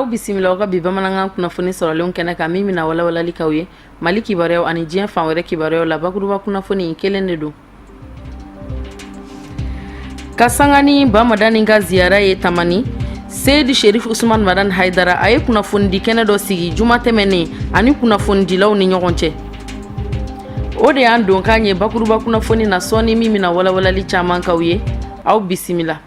bisimila ka bi bamanankan kunnafoni sɔrɔlenw kɛnɛ kan min bɛna walawalali k'aw ye Mali kibaruyaw ani diɲɛ fan wɛrɛ kibaruyaw la bakuruba kunnafoni kelen de don. Kasangani Bamadani ka ziyara ye tamani Seydi Sherif Usman Madan Haidara a ye kunnafoni kɛnɛ dɔ sigi juma tɛmɛnen ani kunnafonidilaw ni ɲɔgɔn cɛ. O de y'an don k'an ye bakuruba kunnafoni na sɔɔni min bɛna walawalali caman k'aw ye aw bisimila.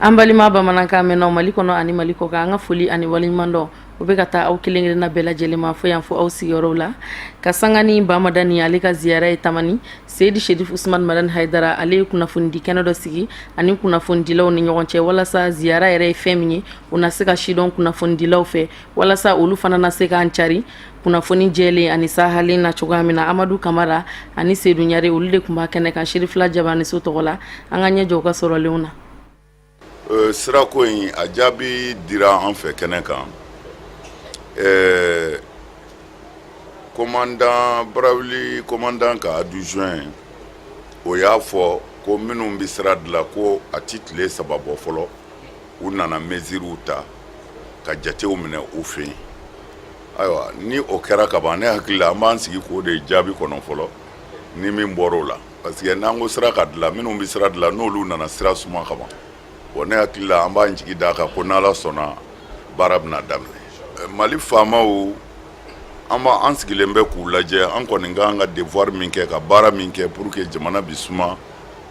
An balima bamanankan mɛnnaw Mali kɔnɔ ani Mali kɔ kan an ka foli ani waleɲuman dɔn o bɛ ka taa aw kelen kelenna bɛɛ lajɛlen ma fo yan fo aw sigiyɔrɔw la. Kasangani Bamadani ale ka ziyara ye tamani Seydi Sherif Usman Madan Haidara ale ye kunnafonidi kɛnɛ dɔ sigi ani kunnafonidilaw ni ɲɔgɔn cɛ walasa ziyara yɛrɛ ye fɛn min ye u na se ka sidɔn kunnafonidilaw fɛ walasa olu fana na se k'an cari kunnafoni jɛlen ani sahalen na cogoya min na. Amadu Kamara ani Seydou Ɲare olu de tun b'a kɛnɛ kan Sherifla Jabaniso tɔgɔ la. An ka ɲɛjɔ u ka sɔrɔlenw na. Sirako in a jaabi dira an fɛ kɛnɛ kan. Commandant ka adjoint o y'a fɔ ko minnu bɛ sira dilan ko a ti tile 3 bɔ fɔlɔ u nana mesures ta ka jatew minɛ u fɛ yen. Ayiwa ni o kɛra ka ban ne hakili la an b'an sigi k'o de jaabi kɔnɔ fɔlɔ ni min bɔr'o la parce que n'an ko sira ka dilan minnu bɛ sira dilan n'olu nana sira suma ka ban. Bon ne hakili la an b'an jigi d'a kan ko n'Ala sɔnna baara bɛna daminɛ. Mali faamaw an sigilen bɛ k'u lajɛ an kɔni k'an ka devoir min kɛ ka baara min kɛ pour que jamana bi suma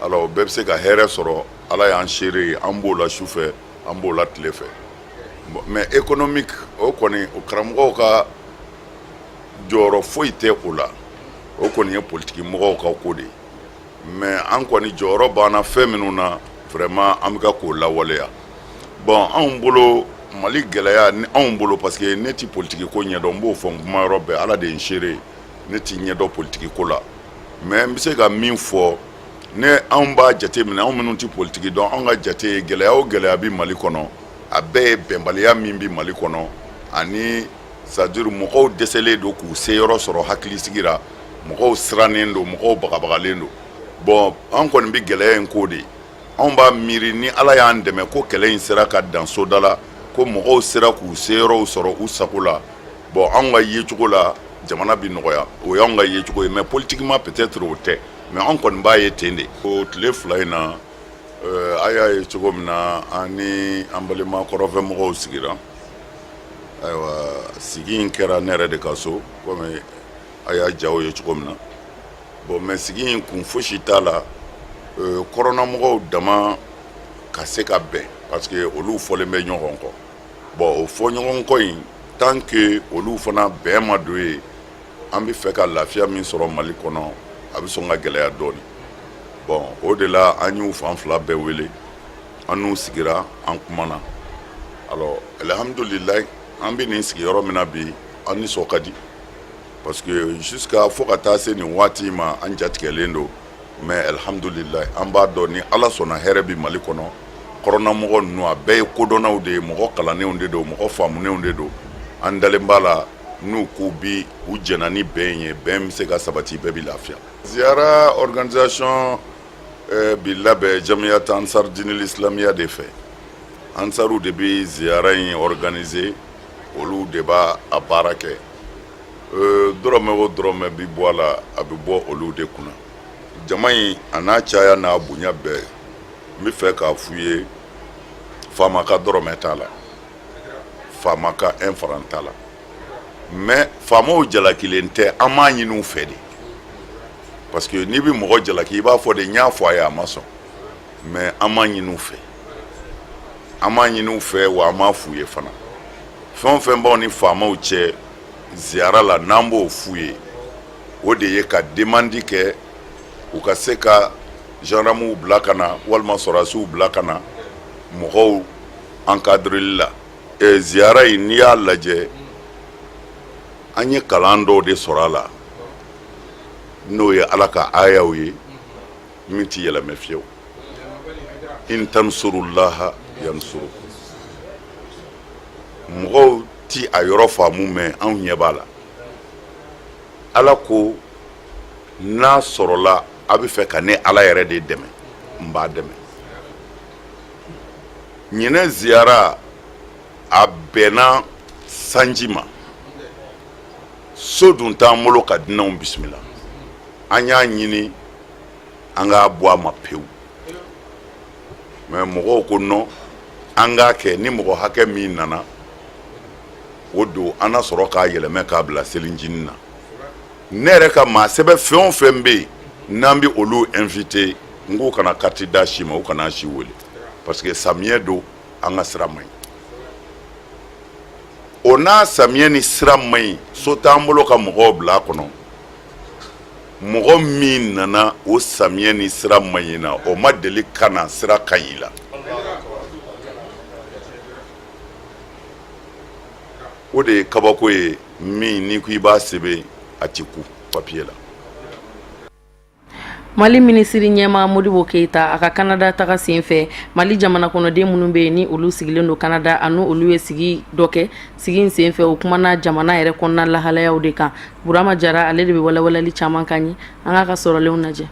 alors bɛɛ bɛ se ka hɛrɛ sɔrɔ Ala y'an seere ye an b'o la sufɛ an b'o la tile fɛ. Mais économique o kɔni o karamɔgɔw ka jɔyɔrɔ foyi tɛ o la o kɔni ye politique mɔgɔw ka ko de mais an kɔni jɔyɔrɔ b'an fɛn minnu na vraiment an bɛ ka k'o lawaleya. Bon anw bolo Mali gɛlɛya ni anw bolo parce que ne ti politique ko ɲɛdɔn n b'o fɔ n kuma yɔrɔ bɛɛ Ala de ye n seere ne ti ɲɛdɔn politique ko la mais n bɛ se ka min fɔ ne anw b'a jate minɛ anw minnu ti politique dɔn anw ka jate ye gɛlɛya o gɛlɛya bi Mali kɔnɔ a bɛɛ ye bɛnbaliya min bi Mali kɔnɔ ani c'est-à-dire mɔgɔw dɛsɛlen don k'u se yɔrɔ sɔrɔ hakili sigira mɔgɔw sirannen don mɔgɔw bagabagalen don. Bon an kɔni bi gɛlɛya in ko de anw b'a miiri ni Ala y'an dɛmɛ ko kɛlɛ in sera ka dan soda la ko mɔgɔw sera k'u se yɔrɔw sɔrɔ u sago la bon anw ka yecogo la jamana bi nɔgɔya o y'anw ka yecogo ye mais politiquement peut-être o tɛ mais anw kɔni b'a ye ten de. O tile 2 in na a y'a ye cogo min na an ni an balima kɔrɔfɛ mɔgɔw sigira ayiwa sigi in kɛra ne yɛrɛ de ka so komi a y'a ja o ye cogo min na bon mais sigi in kun fosi t'a la kɔrɔnamɔgɔw dama ka se ka bɛn parce que olu fɔlen bɛ ɲɔgɔn kɔ bon o fɔ ɲɔgɔn kɔ in tant que olu fana bɛn ma don ye an bɛ fɛ ka lafiya min sɔrɔ Mali kɔnɔ a bɛ sɔn ka gɛlɛya dɔɔni. Bon o de la an y'u fan fila bɛɛ wele an n'u sigira an kumana alors alhamdulilayi an bɛ nin sigiyɔrɔ min na bi an nisɔn ka di parce que jusqu'à fo ka taa se nin waati ma an jatigɛlen don mais alhamdulilayi an b'a dɔn ni Ala sɔnna hɛrɛ bi Mali kɔnɔ kɔrɔnamɔgɔ ninnu a bɛɛ ye kodɔnnaw de ye mɔgɔ kalannenw de don mɔgɔ faamunenw de don an dalen b'a la n'u k'u bi u jɛna ni bɛn ye bɛn bɛ se ka sabati bɛɛ bi lafiya. Ziyara organisation bi labɛn Jamiyat Ansar Dinil Islamiyya de fɛ Ansaru de bi ziyara in organiser olu de b'a a baara kɛ dɔrɔmɛ o dɔrɔmɛ bi bɔ a la a bɛ bɔ olu de kunna. Jama in a n'a caya n'a bonya bɛɛ n bɛ fɛ k'a f'u ye faama ka dɔrɔmɛ t'a la faama ka 1 franc t'a la mais faamaw jalakilen tɛ an m'a ɲini u fɛ de parce que n'i bɛ mɔgɔ jalaki i b'a fɔ de n y'a fɔ a ye a ma sɔn mais an m'a ɲini u fɛ an m'a ɲini u fɛ wa an m'a f'u ye fana fɛn o fɛn b'aw ni faamaw cɛ ziyara la n'an b'o f'u ye o de ye ka demande kɛ u ka se ka gendarmew bila ka na walima sɔrasiw bila ka na mɔgɔw encadreli la. Ziyara in n'i y'a lajɛ an ye kalan dɔw de sɔrɔ a la n'o ye Ala ka ayaw ye min ti yɛlɛmɛ fiyewu. In tansurullaha yansurukum. Mɔgɔw ti a yɔrɔ faamu mɛn anw ɲɛ b'a la. Ala ko n'a sɔrɔla a bɛ fɛ ka ne Ala yɛrɛ de dɛmɛ n b'a dɛmɛ. Ɲinɛ ziyara a bɛnna sanji ma, so dun t'an bolo ka dunanw bisimila, an y'a ɲini an k'a bɔ a ma pewu, mais mɔgɔw ko non an k'a kɛ ni mɔgɔ hakɛ min nana o don an na sɔrɔ k'a yɛlɛmɛ k'a bila selinjini na. Ne yɛrɛ ka maa sɛbɛ fɛn o fɛn bɛ yen n'an bɛ olu invité n k'u kana carte d'a si ma, u kana si wele parce que samiyɛ don an ka sira man ɲi. O n'a samiyɛ ni sira man ɲi, so t'an bolo ka mɔgɔw bila a kɔnɔ. Mɔgɔ min nana o samiyɛ ni sira man ɲi na o ma deli ka na sira ka ɲi la. O de ye kabako ye min ni ko i b'a sɛbɛn a ti ku papier la. Mali minisiri ɲɛma Modibo Keita a ka Canada taga senfɛ Mali jamana kɔnɔden minnu bɛ ni olu sigilen do Canada anu olu ye sigi dɔ kɛ sigi senfɛ o kumana jamana yɛrɛ kɔnɔna lahalayaw de kan. Burama Jara ale de bɛ walawalali caman kan ye an ka sɔrɔlenw lajɛ.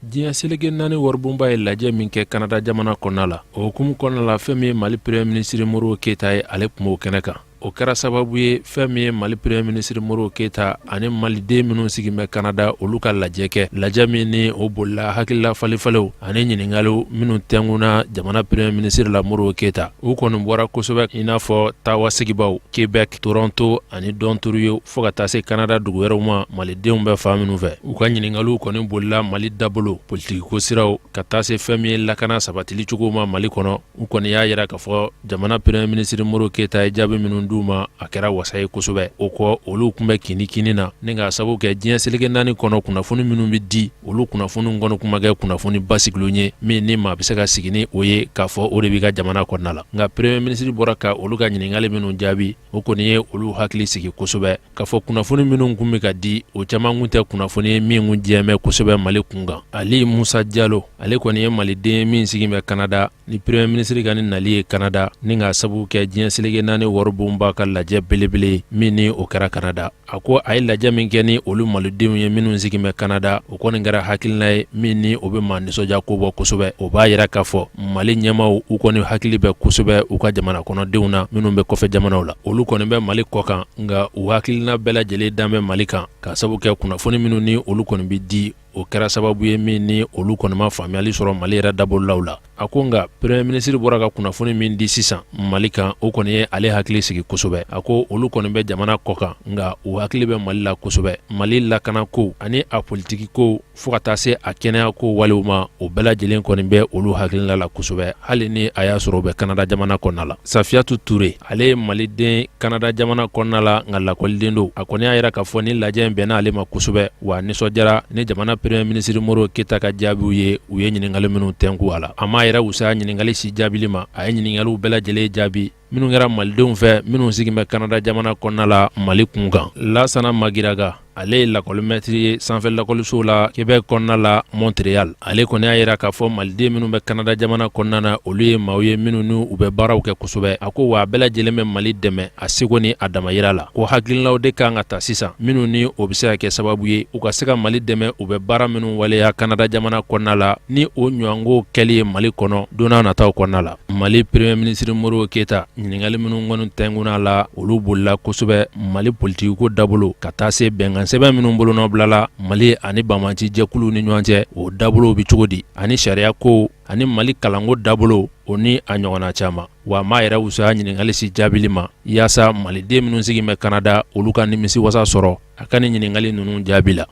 Diɲɛ seleke naani waribonba ye lajɛ min kɛ Canada jamana kɔnɔna la. O hukumu kɔnɔna la fɛn min ye Mali premier ministre Modibo Keita ye ale tun b'o kɛnɛ kan. O kɛra sababu ye fɛn min ye Mali premier ministre Modibo Keita ani maliden minnu sigin bɛ Canada olu ka lajɛ kɛ. Lajɛ min ni o bolila hakilila falifalew ani ɲininkaliw minnu tɛnguna jamana premier ministre la Modibo Keita. U kɔni bɔra kosɛbɛ i n'a fɔ taawasigibaw Quebec, Toronto ani Ontario fo ka taa se Canada dugu wɛrɛw ma malidenw bɛ fan minnu fɛ. U ka ɲininkaliw kɔni bolila Mali dabolo politique ko siraw ka taa se fɛn min ye lakana sabatili cogo ma Mali kɔnɔ. U kɔni y'a yira k'a fɔ jamana premier ministre Modibo Keita ye jaabi minnu duma a kɛra wasa ye kosɛbɛ. O kɔ olu kun bɛ kini na ni ka sababu kɛ diɲɛ seleke naani kɔnɔ kunnafoni minnu bɛ di olu kunnafoni kɔnɔ kuma kɛ kunnafoni basigilenw ye min ni maa bɛ se ka sigi ni o ye k'a fɔ o de b'i ka jamana kɔnɔna la. Nka premier ministre bɔra ka olu ka ɲininkali minnu jaabi o kɔni ye olu hakili sigi kosɛbɛ k'a fɔ kunnafoni minnu kun bɛ ka di o caman kun tɛ kunnafoni ye min kun jɛmɛ kosɛbɛ Mali kunkan. Ali Musa Jalo ale kɔni ye maliden min sigin bɛ Canada ni premier ministre ka ni nali ye Canada ni ka sababu kɛ diɲɛ seleke naani waribonba ka lajɛ belebele min ni o kɛra Canada. A ko a ye lajɛ min kɛ ni olu malidenw ye minnu sigin bɛ Canada o kɔni kɛra hakilina ye min ni o bɛ maa nisɔndiya ko bɔ kosɛbɛ. O b'a yira k'a fɔ Mali ɲɛmaw u kɔni hakili bɛ kosɛbɛ u ka jamana kɔnɔdenw na minnu bɛ kɔfɛ jamanaw la. Olu kɔni bɛ Mali kɔ kan nka u hakilina bɛɛ lajɛlen dan bɛ Mali kan ka sababu kɛ kunnafoni minnu ni olu kɔni bɛ di o kɛra sababu ye min ni olu kɔni ma faamuyali sɔrɔ Mali yɛrɛ dabololaw la. A ko nka premier ministre bɔra ka kunnafoni min di sisan Mali kan o kɔni ye ale hakili sigi kosɛbɛ. A ko olu kɔni bɛ jamana kɔ kan nka u hakili bɛ Mali la kosɛbɛ. Mali lakana ko ani a politiki ko fo ka taa se a kɛnɛya ko walew ma o bɛɛ lajɛlen kɔni bɛ olu hakilina la kosɛbɛ hali ni a y'a sɔrɔ u bɛ Canada jamana kɔnɔna la. Safiatou Touré ale ye maliden Canada jamana kɔnɔna la nka lakɔliden don. A kɔni y'a yira k'a fɔ ni lajɛ in bɛnna ale ma kosɛbɛ wa nisɔndiyara ni jamana premier ministre Modibo Keita ka jaabiw ye u ye ɲininkali minnu tɛnku a la. A ma yɛrɛ wusaya ɲininkali si jaabili ma a ye ɲininkaliw bɛɛ lajɛlen jaabi minnu kɛra malidenw fɛ minnu sigin bɛ Canada jamana kɔnɔna la Mali kunkan. Lassana Magiraga ale ye lakɔlimɛtiri ye sanfɛ lakɔliso la Quebec kɔnɔna la Montréal. Ale kɔni y'a yira k'a fɔ maliden minnu bɛ Canada jamana kɔnɔna na olu ye maaw ye minnu ni u bɛ baaraw kɛ kosɛbɛ. A ko wa a bɛɛ lajɛlen bɛ Mali dɛmɛ a seko ni a damayira la. Ko hakilinaw de kan ka ta sisan minnu ni o bɛ se ka kɛ sababu ye u ka se ka Mali dɛmɛ u bɛ baara minnu waleya Canada jamana kɔnɔna la ni o ɲɔgɔnko kɛli ye Mali kɔnɔ don n'a nataw kɔnɔna la. Mali premier ministre Modibo Keita ɲininkali minnu kɔni tɛnguna la olu bolila kosɛbɛ Mali politiki ko dabolo ka taa se bɛnkan sɛbɛn minnu bolonɔ bilala Mali ani Banbaci jɛkulu ni ɲɔgɔn cɛ o dabolo bi cogo di ani sariya ko ani Mali kalanko dabolo o ni a ɲɔgɔnna caman. Wa maa yɛrɛ wusaya ɲininkali si jaabili ma yaasa maliden minnu sigin bɛ Canada olu ka nimisi wasa sɔrɔ a ka ni ɲininkali ninnu jaabi la.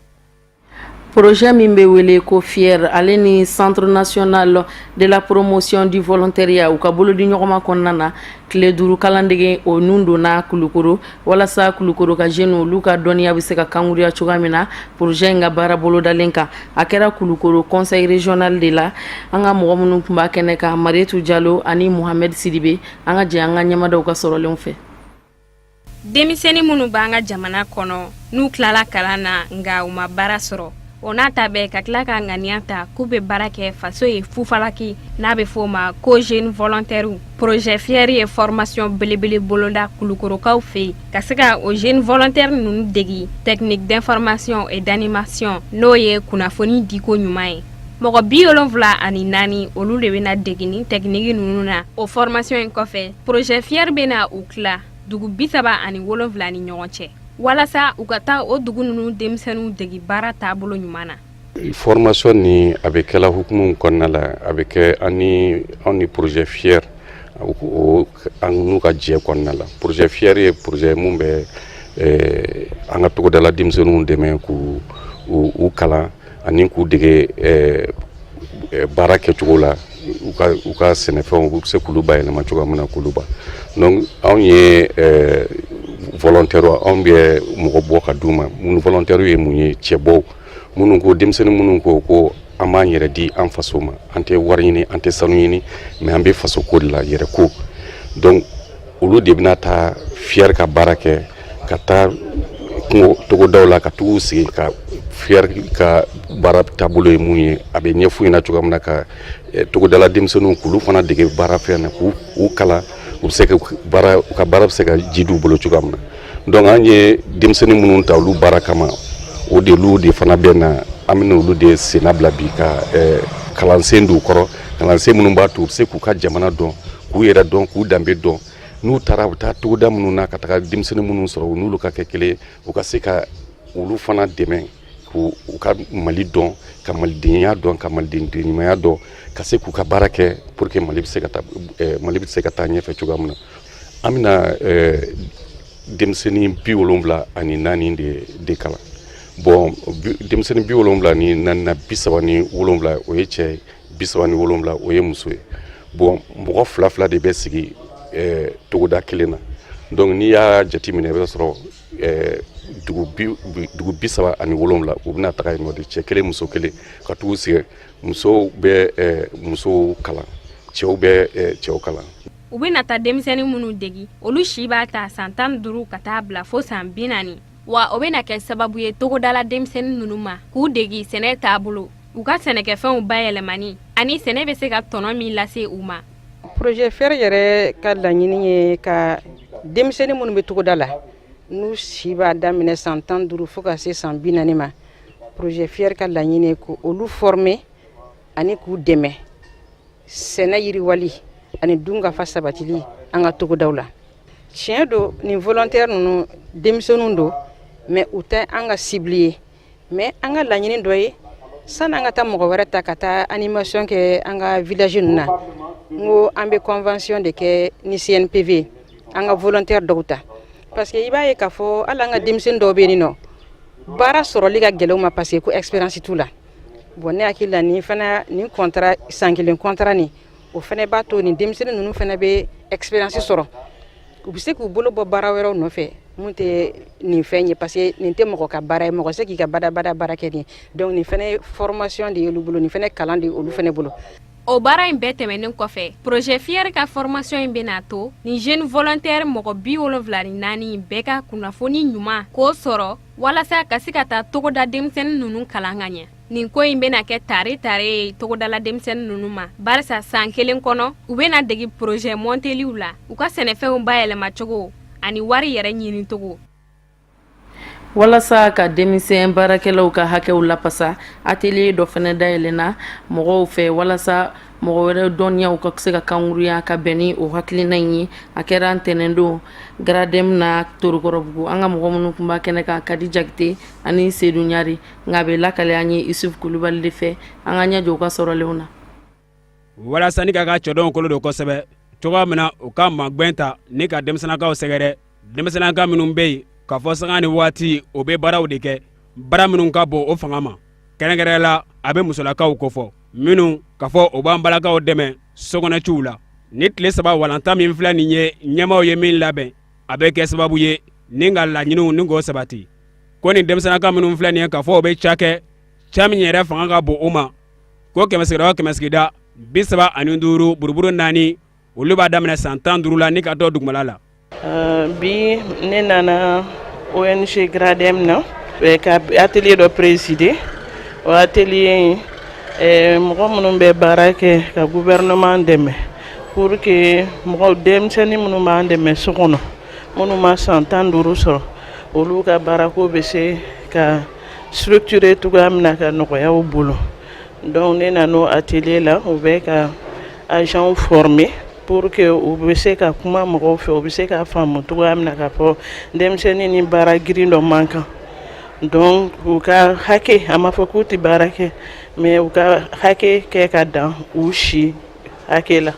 Projet min bɛ wele ko FIER ale ni Centre national de la promotion du volontariat u ka bolodi ɲɔgɔnma kɔnɔna na tile 5 kalandege o nun donna Kulukoro walasa Kulukoro ka jeunes olu ka dɔnniya bɛ se ka kanguruya cogoya min na projet in ka baara bolodalen kan a kɛra Kulukoro conseil régional de la an ka mɔgɔ minnu tun b'a kɛnɛ kan Marietou Diallo ani Mohamed Sidibe an ka jɛ an ka ɲɛmadaw ka sɔrɔlenw fɛ. Denmisɛnnin minnu b'an ka jamana kɔnɔ n'u tilala kalan na nka u ma baara sɔrɔ o n'a ta bɛɛ ka tila ka ŋaniya ta k'u bɛ baara kɛ faso ye fufalaki n'a bɛ fɔ o ma ko jeune volontaire projet fier ye formation belebele boloda kulukorokaw fɛ yen ka se ka o jeune volontaire ninnu degi technique d'information et d'animation n'o ye kunnafoni diko ɲuman ye. Mɔgɔ 74 olu de bɛna degi ni technique ninnu na. O formation in kɔfɛ projet fier bɛna u tila dugu 37 ni ɲɔgɔn cɛ walasa u ka taa o dugu ninnu denmisɛnninw degi baara taabolo ɲuman na. Formation ni a bɛ kɛla hukumu kɔnɔna la a bɛ kɛ an ni projet fier an n'u ka jɛ kɔnɔna la. Projet fier ye projet mun bɛ an ka togodala denmisɛnninw dɛmɛ k'u kalan ani k'u dege baara kɛcogo la u ka sɛnɛfɛnw u bɛ se k'olu bayɛlɛma cogoya min na k'olu ba. Donc anw ye volontaire anw bɛ mɔgɔ bɔ ka d'u ma minnu volontaire ye mun ye cɛbɔw minnu ko denmisɛnnin minnu ko an b'an yɛrɛ di an faso ma an tɛ wari ɲini an tɛ sanu ɲini mais an bɛ faso ko de la yɛrɛ ko. Donc olu de bɛna taa fier ka baara kɛ ka taa kungo togodaw la ka t'u sigi ka fier ka baara taabolo ye mun ye a bɛ ɲɛf'u ɲɛna cogoya min na ka togodala denmisɛnninw k'olu fana dege baara fɛn na k'u kalan u bɛ se ka baara bɛ se ka ji d'u bolo cogoya min na. Donc an ye denmisɛnnin minnu ta olu baara kama o de olu de fana bɛ na an bɛna olu de senna bila bi ka kalansen d'u kɔrɔ kalansen minnu b'a to u bɛ se k'u ka jamana dɔn k'u yɛrɛ dɔn k'u danbe dɔn n'u taara u bɛ taa togoda minnu na ka taga denmisɛnnin minnu sɔrɔ u n'olu ka kɛ kelen u ka se ka olu fana dɛmɛ k'u ka Mali dɔn ka malidenya dɔn ka malidenɲumanya dɔn ka se k'u ka baara kɛ pour que Mali bɛ se ka taa ɲɛfɛ cogoya min na. An bɛna denmisɛnnin 74 de kalan. Bon denmisɛnnin 74 na 37 o ye cɛ 37 o ye muso ye. Bon mɔgɔ 2 de bɛ sigi togoda kelen na. Donc n'i y'a jateminɛ i bɛ sɔrɔ dugu 37 u bɛna taga yen nɔ de cɛ kelen muso kelen ka t'u sigi musow bɛ musow kalan cɛw bɛ cɛw kalan. U bɛna taa denmisɛnnin minnu degi olu si b'a ta san 15 ka taa bila fo san 40 wa o bɛna kɛ sababu ye togodala denmisɛnnin ninnu ma k'u degi sɛnɛ taabolo u ka sɛnɛkɛfɛnw bayɛlɛmani ani sɛnɛ bɛ se ka tɔnɔ min lase u ma. Projet fier yɛrɛ ka laɲini ye ka denmisɛnnin minnu bɛ togoda la n'u si b'a daminɛ san 15 fo ka se san 40 ma projet fier ka laɲini ye ko olu former ani k'u dɛmɛ sɛnɛ yiriwali ani dunkafa sabatili an ka togodaw la. Tiɲɛ do ni volontaire ninnu denmisɛnninw do mais u tɛ an ka cible ye mais an ka laɲini dɔ ye sani an ka taa mɔgɔ wɛrɛ ta ka taa animation kɛ an ka village ninnu na ngo an bɛ convention de kɛ ni CNPV an ka volontaire dɔw ta parce que i b'a ye k'a fɔ hali an ka denmisɛnnin dɔw bɛ yen nɔ baara sɔrɔli ka gɛlɛn u ma parce que ko expérience t'u la. Bon ne hakili la nin contrat san kelen contrat ni o fana b'a to nin denmisɛnnin ninnu fana bɛ expérience sɔrɔ u bɛ se k'u bolo bɔ baara wɛrɛw nɔfɛ mun tɛ nin fɛn ye parce que nin tɛ mɔgɔ ka baara ye mɔgɔ se k'i ka baara kɛ nin donc nin fana ye formation de ye olu bolo nin fana kalan de ye olu fana bolo. O baara in bɛɛ tɛmɛnen kɔfɛ projet fier ka formation in bɛna to ni jeune volontaire mɔgɔ 74 bɛɛ ka kunnafoni ɲuman k'o sɔrɔ walasa ka se ka taa togoda denmisɛnnin ninnu kalan ka ɲɛ. Nin ko in bɛna kɛ tare ye togodala denmisɛnnin ninnu ma barisa san 1 kɔnɔ u bɛna degi projet monteliw la u ka sɛnɛfɛnw bayɛlɛma cogo ani wari yɛrɛ ɲini cogo. Walasa ka denmisɛn baarakɛlaw ka hakɛw lapasa atelier dɔ fana dayɛlɛnna mɔgɔw fɛ walasa mɔgɔ wɛrɛ dɔnniyaw ka se ka kanguruya ka bɛn ni o hakilina in ye a kɛra ntɛnɛndon Garadem na Torokɔrɔbugu an ka mɔgɔ minnu tun b'a kɛnɛ kan Kadi Jakite ani Seydou Ɲari nka a bɛ lakale an ye Isuf Kulubali de fɛ an ka ɲɛ jɔ u ka sɔrɔlenw na. Walasa ni ka cɛdɔnw kolo don kosɛbɛ cogoya min na u ka magwɛn ta ni ka denmisɛnnakaw sɛgɛrɛ denmisɛnnaka minnu bɛ yen k'a fɔ sanga ni waati o bɛ baaraw de kɛ baara minnu ka bon o fanga ma kɛrɛnkɛrɛn la a bɛ musolakaw kofɔ minnu k'a fɔ o b'an balakaw dɛmɛ sokɔnɔciw la ni tile 3 walanta min filɛ nin ye ɲɛmaaw ye min labɛn a bɛ kɛ sababu ye ni ka laɲiniw ni k'o sabati ko nin denmisɛnnaka minnu filɛ nin ye k'a fɔ o bɛ ca kɛ ca min yɛrɛ fanga ka bon o ma ko 100 35 buruburu 4 olu b'a daminɛ san 15 la ni ka dɔ dugumala la. Bi ne nana ONG Gradem na ka atelier dɔ présider o atelier mɔgɔ minnu bɛ baara kɛ ka gouvernement dɛmɛ pour que mɔgɔ denmisɛnnin minnu b'an dɛmɛ so kɔnɔ minnu ma san 15 sɔrɔ olu ka baarako bɛ se ka structurer cogoya min na ka nɔgɔya u bolo donc ne nana o atelier la u bɛ ka agents former pour que u bɛ se ka kuma mɔgɔw fɛ u bɛ se ka faamu cogoya min na ka fɔ denmisɛnnin ni baara girin dɔ man kan donc u ka hakɛ a ma fɔ k'u tɛ baara kɛ mais u ka hakɛ kɛ ka dan u si hakɛ la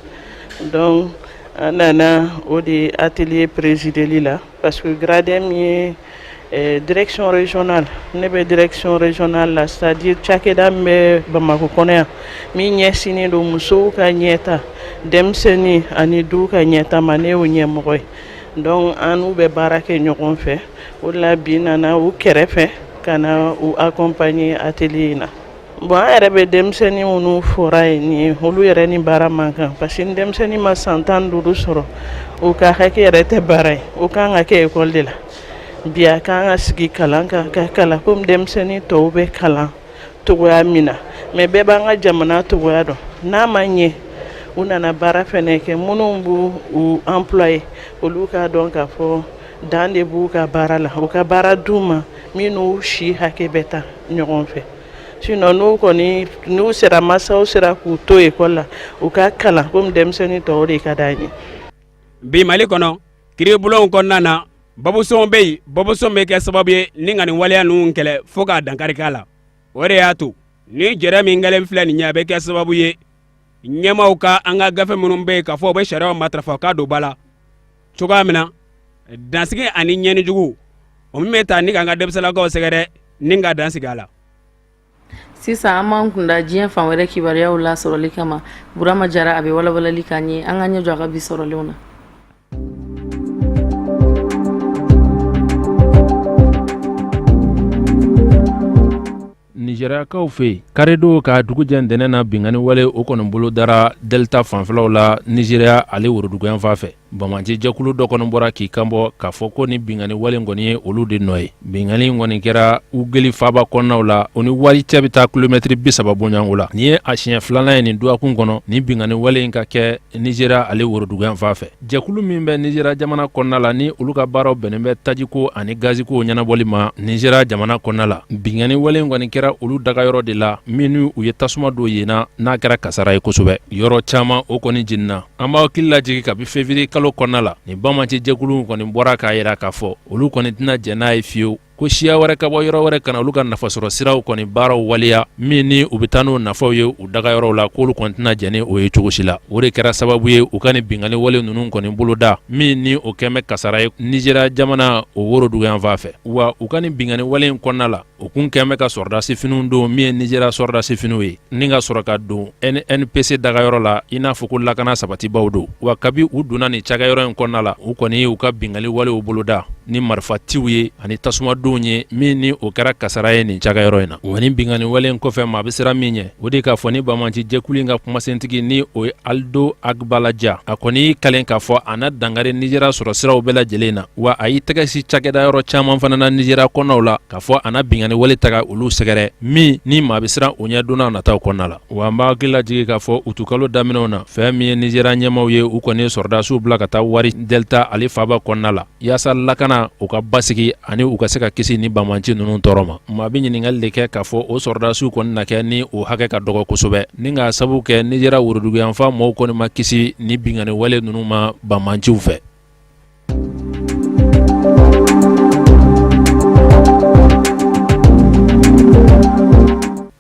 donc an nana o de atelier présideli la parce que gradin min ye direction régionale ne bɛ direction régionale la c'est-à-dire cakɛda min bɛ Bamakɔ kɔnɔ yan min ɲɛsinnen don musow ka ɲɛta denmisɛnnin ani duw ka ɲɛta ma ne y'o ɲɛmɔgɔ ye donc an n'u bɛ baara kɛ ɲɔgɔn fɛ o la bi nana u kɛrɛfɛ ka na u accompagner atelier in na bon an yɛrɛ bɛ denmisɛnnin minnu fɔra ye nin olu yɛrɛ ni baara man kan parce que ni denmisɛnnin ma san 15 sɔrɔ u ka hakɛ yɛrɛ tɛ baara ye o kan ka kɛ école de la bi a kan ka sigi kalan kan ka kalan komi denmisɛnnin tɔw bɛ kalan togoya min na mais bɛɛ b'an ka jamana togoya dɔn n'a ma ɲɛ u nana baara fɛnɛ kɛ minnu b'u u employé olu k'a dɔn k'a fɔ dan de b'u ka baara la u ka baara d'u ma min n'u si hakɛ bɛ ta ɲɔgɔn fɛ sinon n'u sera masaw sera k'u to école la u ka kalan komi denmisɛnnin tɔw de ka d'an ye bi Mali kɔnɔ kiiribulonw kɔnɔna na babusɔnw bɛ yen babusɔn bɛ kɛ sababu ye ni ka nin waleya ninnu kɛlɛ fo k'a dankari k'a la o de y'a to ni jɛrɛ min kɛlen filɛ nin ye a bɛ kɛ sababu ye ɲɛmaw ka an ka gafe minnu bɛ yen k'a fɔ u bɛ sariyaw matarafa k'a don ba la cogoya min na dansigi ani ɲɛnijugu o min bɛ taa ni k'an ka denmisɛnninlakaw sɛgɛrɛ ni ka dansigi a la sisan an b'an kunda diɲɛ fan wɛrɛ kibaruyaw la sɔrɔli kama Burama Jara a bɛ walawalali k'an ye an ka ɲɛ jɔ a ka bi sɔrɔlenw na. Nigeriakaw fɛ karedo ka dugujɛ ntɛnɛn na bingani wale o kɔni bolo dara delta fanfɛlaw la Nigeria ale woroduguyan fan fɛ Bamanci jɛkulu dɔ kɔni bɔra k'i kanbɔ k'a fɔ ko ni bingani wale kɔni ye olu de nɔ ye bingani kɔni kɛra Ugeli faaba kɔnɔnaw la o ni wari cɛ bɛ taa kilomɛtiri 30 bɔɲɔngo la ni ye a siɲɛ filanan ye nin duwakun kɔnɔ ni bingani wale in ka kɛ Nigeria ale woroduguyan fan fɛ jɛkulu min bɛ Nigeria jamana kɔnɔna la ni olu ka baaraw bɛnnen bɛ tajiko ani gaziko ɲɛnabɔli ma Nigeria jamana kɔnɔna la bingani wale kɔni kɛra olu dagayɔrɔ de la minnu u ye tasuma dɔ yenna n'a kɛra kasara ye kosɛbɛ yɔrɔ caman o kɔni jiginna an b'aw hakili lajigi kabi février kalo kɔnɔna la ni Bamanci jɛkulu kɔni bɔra k'a yira k'a fɔ olu kɔni tɛna jɛ n'a ye fiyewu ko siya wɛrɛ ka bɔ yɔrɔ wɛrɛ kana olu ka nafasɔrɔ siraw kɔni baaraw waliya min ni u bɛ taa n'o nafaw ye u dagayɔrɔw la k'olu kɔni tɛna jɛ ni o ye cogo si la o de kɛra sababu ye u ka ni bingani wale ninnu kɔni boloda min ni o kɛn bɛ kasara ye Nigeria jamana o woroduguyan fan fɛ wa u ka ni bingani wale in kɔnɔna la o kun kɛn bɛ ka sɔrɔdasi finiw don min ye Nigeria sɔrɔdasi finiw ye ni ka sɔrɔ ka don NNPC dagayɔrɔ la i n'a fɔ ko lakana sabatibaw don wa kabi u donna ni cakayɔrɔ in kɔnɔna la u kɔni ye u ka bingani walew boloda ni marifatiw ye ani tasumadenw ye min ni o kɛra kasara ye nin cakayɔrɔ in na wa ni bingani wale in kɔfɛ maa bɛ siran min ɲɛ o de k'a fɔ ni Bamanci jɛkulu in ka kumasentigi ni o ye Aldo Agbalaja a kɔni y'i kalen k'a fɔ a na dangari Nigeria sɔrɔ siraw bɛɛ lajɛlen na wa a y'i tɛgɛ si cakɛda yɔrɔ caman fana na Nigeria kɔnɔnaw la k'a fɔ a na bingani wale taga olu sɛgɛrɛ min ni maa bɛ siran o ɲɛ donna nataw kɔnɔna la wa an b'a hakili lajigi k'a fɔ utukalo daminɛw na fɛn min ye Nigeria ɲɛmaw ye u kɔni ye sɔrɔdasiw bila ka taa wari delta ale faaba kɔnɔna la yaasa lakana u ka basigi ani u ka se ka kisi ni Bamanci ninnu tɔɔrɔ ma maa bɛ ɲininkali de kɛ k'a fɔ o sɔrɔdasiw kɔni na kɛ ni o hakɛ ka dɔgɔ kosɛbɛ ni k'a sabu kɛ Nigeria woroduguyanfan mɔgɔw kɔni ma kisi ni bingani wale ninnu ma Bamanciw fɛ.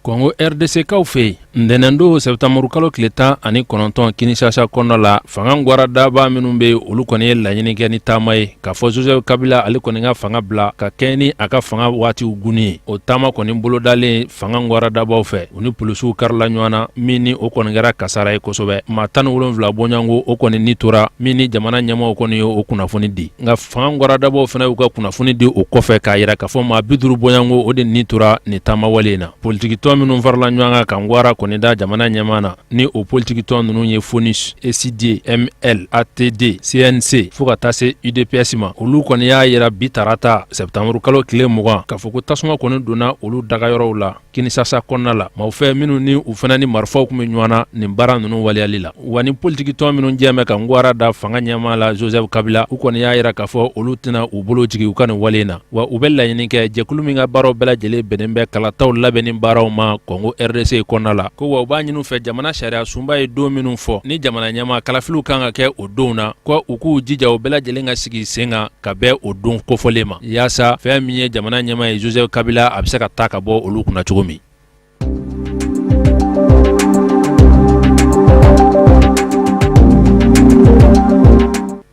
Kongo RDC kaw fɛ ntɛnɛn don septembre kalo tile 19 Kinshasa kɔnɔna la fanga gwara daba minnu bɛ olu kɔni ye laɲini kɛ ni taama ye k'a fɔ Joseph Kabila ale kɔni ka fanga bila ka kɛ ni a ka fanga waatiw gunni ye o taama kɔni bolodalen fanga gwara dabaw fɛ u ni polisiw karila ɲɔgɔn na min ni o kɔni kɛra kasara ye kosɛbɛ maa 17 bɔɲɔngo o kɔni ni tora min ni jamana ɲɛmaaw kɔni ye o kunnafoni di nka fanga gwara dabaw fana y'u ka kunnafoni di o kɔfɛ k'a yira k'a fɔ maa 50 bɔɲɔngo o de ni tora ni taama wale in na politigitɔ minnu farala ɲɔgɔn kan gwara kɔni da jamana ɲɛmaa ni o politiki tɔn ninnu ye FONIS, ECD, ML, ATD, CNC fo ka taa se UDPS ma. Olu kɔni y'a yira bi tarata septembre kalo tile 20 k'a fɔ ko tasuma kɔni donna olu dagayɔrɔw la Kinshasa kɔnɔna la. Maaw fɛ minnu ni u fana ni marifaw kun bɛ ɲɔgɔn na nin baara ninnu waliyali la. Wa ni politiki tɔn minnu jɛmɛ ka gwara da fanga ɲɛmaa la Joseph Kabila, u kɔni y'a yira k'a fɔ olu tɛna u bolo jigi u ka nin wale in na. Wa u bɛ laɲini kɛ jɛkulu min ka baaraw bɛɛ lajɛlen bɛnnen bɛ kalataw labɛnni baaraw ma Congo RDC kɔnɔna la. Ko wa u b'a ɲini fɛ jamana sariya sunba ye don minnu fɔ ni jamana ɲɛmaa kalafiliw kan ka kɛ o donw na, ko u k'u jija u bɛɛ lajɛlen ka sigi sen kan ka bɛn o don kofɔlen ma. Yaasa fɛn min ye jamana ɲɛmaa ye Joseph Kabila a bɛ se ka taa ka bɔ olu kunna cogo min.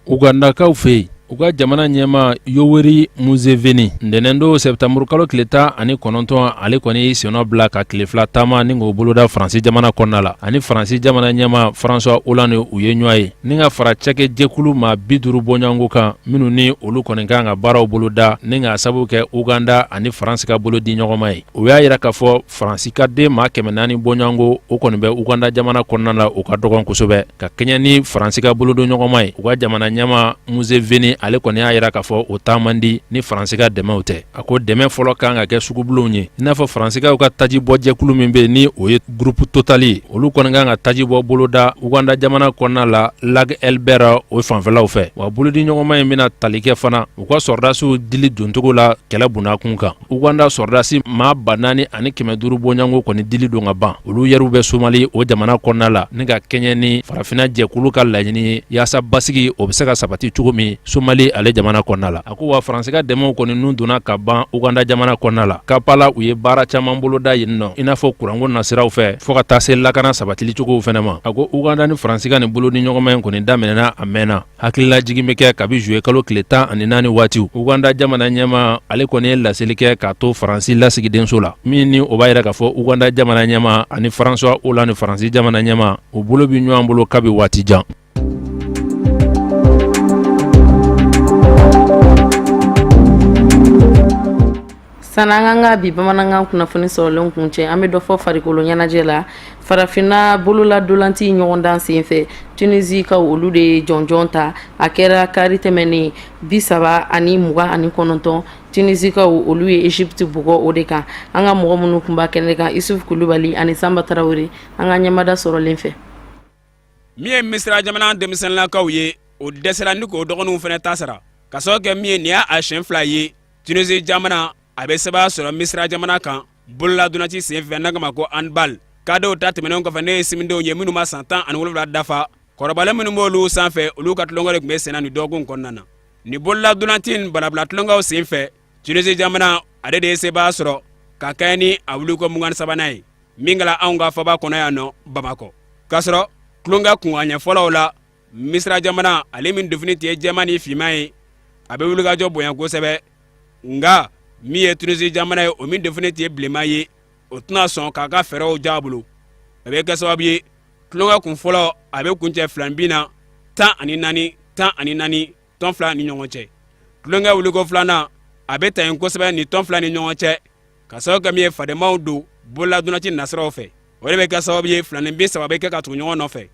Ugandakaw fɛ yen u ka jamana ɲɛmaa Yoweri Museveni ntɛnɛn don septembre kalo tile 19 ale kɔni y'i sennɔ bila ka tile 2 taama ni k'o boloda Faransi jamana kɔnɔna la. Ani Faransi jamana ɲɛmaa François Hollande u ye ɲɔgɔn ye ni ka fara cakɛjɛkulu maa 50 bɔɲɔgɔnko kan minnu ni olu kɔni kan ka baaraw boloda ni ka sababu kɛ Uganda ani Faransi ka bolo di ɲɔgɔn ma ye. U y'a yira k'a fɔ Faransi ka den maa 400 bɔɲɔgɔnko o kɔni bɛ Uganda jamana kɔnɔna la u ka dɔgɔn kosɛbɛ ka kɛɲɛ ni Faransi ka bolo don ɲɔgɔn ma ye. U ka jamana ɲɛmaa Museveni ale kɔni y'a yira k'a fɔ o taa man di ni Faransi ka dɛmɛw tɛ. A ko dɛmɛ fɔlɔ kan ka kɛ sugubulonw ye i n'a fɔ Faransikaw ka taji bɔ jɛkulu min bɛ ni o ye groupe Total ye. Olu kɔni kan ka taji bɔ boloda Uganda jamana kɔnɔna la Lac Elbert o fanfɛlaw fɛ. Wa bolodi ɲɔgɔnma in bɛna tali kɛ fana u ka sɔrdasiw dili doncogo la kɛlɛ bonnakun kan. Uganda sɔrdasi maa 4,500 bɔɲɔgɔnko kɔni dili don ka ban. Olu yɛrɛw bɛ Somali o jamana kɔnɔna la ni ka kɛɲɛ ni farafinna jɛkulu ka laɲini ye yaasa basigi o bɛ se ka sabati cogo min Somali ale jamana kɔnɔna la. A ko wa Faransi ka dɛmɛw kɔni nun donna ka ban Uganda jamana kɔnɔna la. Kampala u ye baara caman boloda yen nɔ i n'a fɔ kuranko nasiraw fɛ fo ka taa se lakana sabatili cogow fɛnɛ ma. A ko Uganda ni Faransi ka nin bolo ni ɲɔgɔnma in kɔni daminɛna a mɛnna. Hakilila jigin bɛ kɛ kabi juillet kalo tile 14 waatiw. Uganda jamana ɲɛmaa ale kɔni ye laseli kɛ k'a to Faransi lasigidenso la min ni o b'a yira k'a fɔ Uganda jamana ɲɛmaa ani François Hollande Faransi jamana ɲɛmaa u bolo bi ɲɔgɔn bolo kabi waati jan. Sananga bi bamanankan kunnafoni sɔrɔlen kun cɛ an bɛ dɔ fɔ farikolo ɲɛnajɛ la farafinna bolola dolanti ɲɔgɔn dan senfɛ Tunisie ka olu de jɔnjɔn ta a kɛra kari tɛmɛnen 29 Tunisie ka olu ye Egypte bugɔ o de kan an ka mɔgɔ minnu kun b'a kɛnɛ kan Isuf Kulubali ani Samba Traoré an ka ɲɛmada sɔrɔlen fɛ min ye Misira jamana denmisɛnninlakaw ye o dɛsɛra ni k'o dɔgɔninw fɛnɛ ta sara ka sababu kɛ min ye nin y'a siɲɛ 2 ye Tunisie jamana a bɛ sɛbɛn sɔrɔ Misira jamana kan bolola donati senfɛ n'a kama ko handball kadenw ta tɛmɛnen kɔfɛ ne ye simindenw ye minnu ma san 17 dafa kɔrɔbalen minnu b'olu sanfɛ olu ka tulonkɛ de tun bɛ senna nin dɔgɔkun kɔnɔna na ni bolola donati in balabila tulonkɛw senfɛ Tunisie jamana ale de ye sɛbɛn sɔrɔ ka kɛ ni a wuliko 23 ye min kɛra anw ka faba kɔnɔ yan nɔ Bamakɔ k'a sɔrɔ tulonkɛ kunkanɲɛ fɔlɔw la Misira jamana ale min dofini tɛ jɛman ni finman ye a bɛ wulikajɔ bonya kosɛbɛ nka min ye Tunisie jamana ye o min dofini tɛ bilenman ye o tɛna sɔn k'a ka fɛɛrɛw ja bolo a bɛ kɛ sababu ye tulonkɛ kun fɔlɔ a bɛ kuncɛ 2 na 14 tɔn 2 ni ɲɔgɔn cɛ tulonkɛ wuliko 2nan a bɛ ta yen kosɛbɛ ni tɔn 2 ni ɲɔgɔn cɛ ka sababu kɛ min ye fademaw don bolola donati nasiraw fɛ o de bɛ kɛ sababu ye 2 bɛ kɛ ka tugu ɲɔgɔn nɔfɛ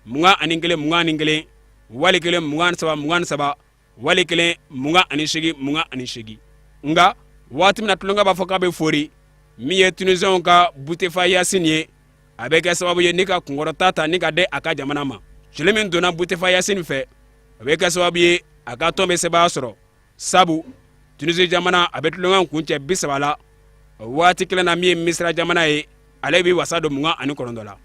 21 wali kelen 27 wali kelen 28 nka waati min na tulonkɛ b'a fɔ k'a bɛ fori min ye Tunisienw ka Bouteflika Yacine ye a bɛ kɛ sababu ye ni ka kunkɔrɔta ta ni ka di a ka jamana ma cile min donna Bouteflika Yacine fɛ a bɛ kɛ sababu ye a ka tɔn bɛ sɛbɛn sɔrɔ sabu Tunisie jamana a bɛ tulonkɛ kuncɛ 30 la waati kelen na min ye Misira jamana ye ale bɛ wasa don 29 la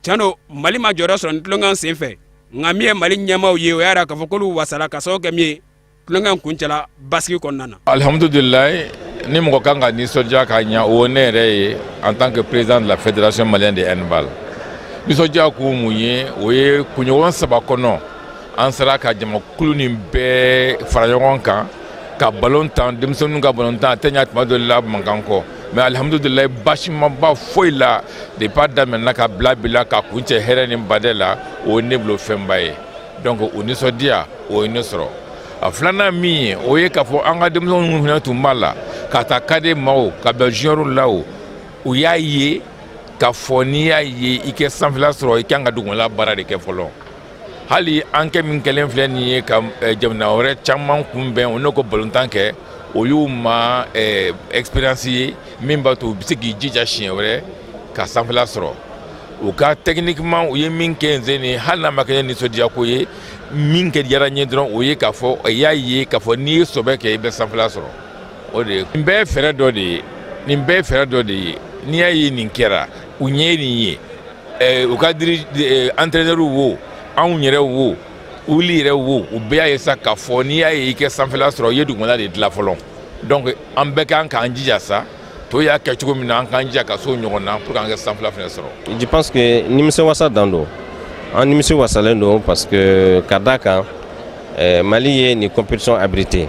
tiɲɛ don Mali ma jɔyɔrɔ sɔrɔ ni tulonkɛ senfɛ nka min ye Mali ɲɛmaaw ye o y'a yira k'a fɔ k'olu wasala ka sababu kɛ min ye tulonkɛ kuncɛla basigi kɔnɔna na. Alhamdulilayi ni mɔgɔ kan ka nisɔndiya ka ɲɛ o ne yɛrɛ ye en tant que président de la fédération malienne de handball nisɔndiya kun mun ye o ye kunɲɔgɔn 3 kɔnɔ an sera ka jamakulu nin bɛɛ fara ɲɔgɔn kan ka ballon tan denmisɛnninw ka ballon tan a tɛ ɲɛ tuma dɔ la mankan kɔ mais alhamdulilayi basimaba foyi la depuis a daminɛna ka bila bi la ka kuncɛ hɛrɛ ni badɛ la o ye ne bolo fɛnba ye donc o nisɔndiya o ye ne sɔrɔ a filanan min ye o ye k'a fɔ an ka denmisɛnninw fana tun b'a la ka taa kade maaw ka bɛn junior la o y'a ye ka fɔ n'i y'a ye i kɛ sanfɛla sɔrɔ i kan ka dugumala baara de kɛ fɔlɔ hali an kɛ min kɛlen filɛ nin ye ka jamana wɛrɛ caman kunbɛn o n'o ko balontan kɛ o y'u ma expérience ye min b'a to u bɛ se k'i jija siɲɛ wɛrɛ ka sanfɛla sɔrɔ u ka techniquement u ye min kɛ nsen nin hali n'a ma kɛ nisɔndiya ko ye min kɛ diyara n ye dɔrɔn o ye k'a fɔ i y'a ye k'a fɔ n'i ye sɔbɛ kɛ i bɛ sanfɛla sɔrɔ o de ye nin bɛɛ ye fɛɛrɛ dɔ de ye n'i y'a ye nin kɛra u ɲɛ ye nin ye u ka entraîneur wo anw yɛrɛ wo wuli yɛrɛ wo u bɛɛ y'a ye sa k'a fɔ n'i y'a ye i kɛ sanfɛla sɔrɔ i ye dugumala de dilan fɔlɔ donc an bɛɛ kan k'an jija sa to y'a kɛ cogo min na an k'an jija ka s'o ɲɔgɔn na pour k'an kɛ sanfɛla fɛnɛ sɔrɔ. Je pense que nimisiwasa dan don an nimisi wasalen don parce que ka da kan Mali ye ni compétition abrité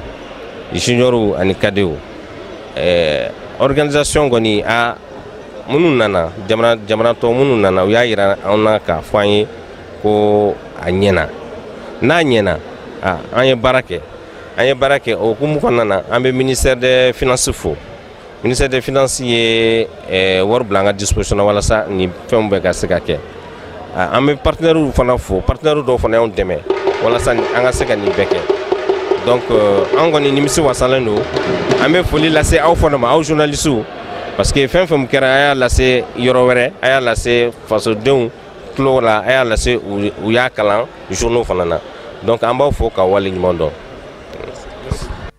juniorw ani cadew organisation kɔni a minnu nana jamana tɔ minnu nana u y'a yira an na k'a fɔ an ye ko a ɲɛna n'a ɲɛna an ye baara kɛ o hukumu kɔnɔna na an bɛ ministère des finances fo ministère des finances ye wari bila an ka disposition na walasa ni fɛnw bɛɛ ka se ka kɛ an bɛ partenaires fana fo partenaires dɔw fana y'anw dɛmɛ walasa an ka se ka nin bɛɛ kɛ donc an kɔni nimisi wasalen don an bɛ foli lase aw fana ma aw journalistes parce que fɛn fɛn kɛra a y'a lase yɔrɔ wɛrɛ a y'a lase fasodenw tulo la a y'a lase u y'a kalan journaux fana na donc an b'aw fo ka wale ɲuman dɔn.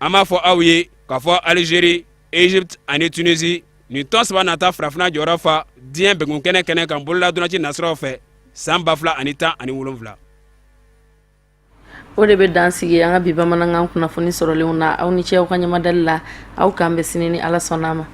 an b'a fɔ aw ye k'a fɔ Algérie Égypte ani Tunisie nin tɔn saba nata farafina jɔyɔrɔ fa diɲɛ bɛngun kɛnɛ kan bolola donaci nasiraw fɛ san 2017. o de bɛ dan sigi an ka bi bamanankan kunnafoni sɔrɔlenw na aw ni ce aw ka ɲamadali la aw k'an bɛ sini ni Ala sɔnn'a ma.